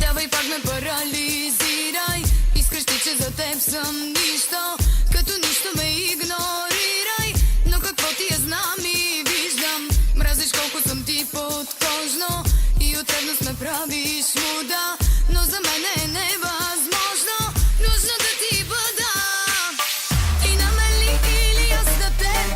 Давай пак ме парализирай. Искаш ти, че за теб съм нищо, като нищо ме игнорирай. Но какво ти я знам и виждам, мразиш колко съм ти подкожно и от ревност ме правиш муда. Но за мен е невъзможно, нужно да ти бъда. Ти на мен ли или аз на теб?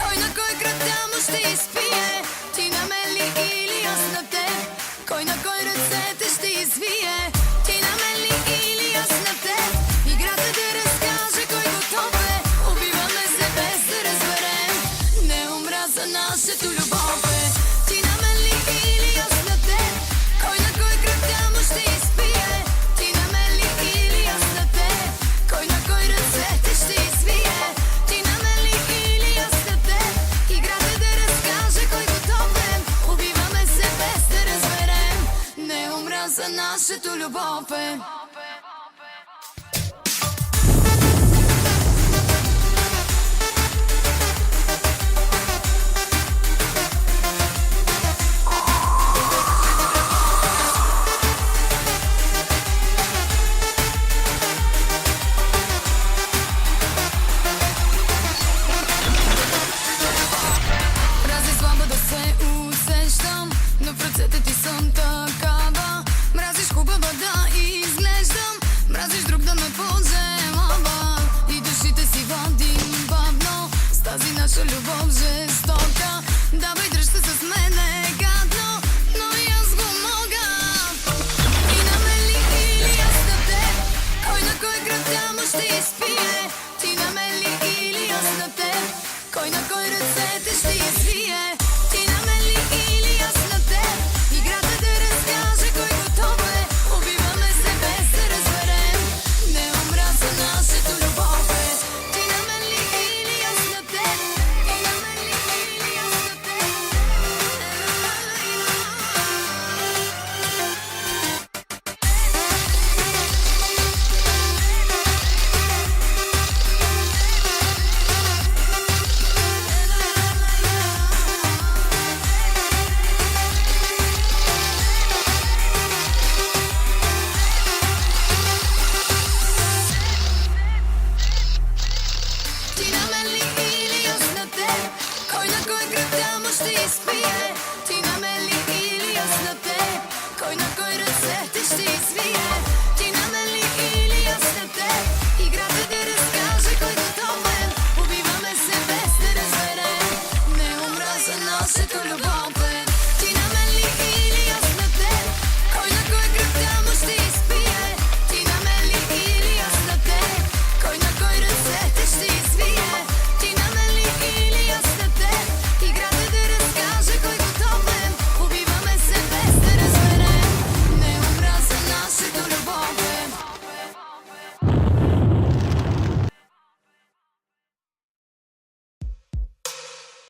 Кой на кой крак там ще изпие? Ти на мен ли или аз на теб? Кой на кой ръцете ще извие? Ти на мен ли или аз на теб? Играта да разкаже кой готов е. Убиваме се без да разберем. Не умря за нашето любов е. Ти на мен ли или аз на теб? Кой на кой крак там ще изпие? Ти на мен ли или аз на теб? Кой на кой ръцете ще извие? Ти на мен ли или аз на теб? Играта да разкаже кой готов е. Убиваме се без да разберем. Не умря за нашето любов е. Мрази слабо да се усещам, но в ръцете ти съм такава. Мразиш хубава да изглеждам, мразиш друг да ме поземава. И душите си водим бавно, с тази наша любов жестока. Давай дръж се с мене гадно, но и аз го мога. И на мен ли или аз на теб? Кой на кой крак там ще изпие? Ти на мен ли или аз на теб? Кой на кой ръцете ще изпие?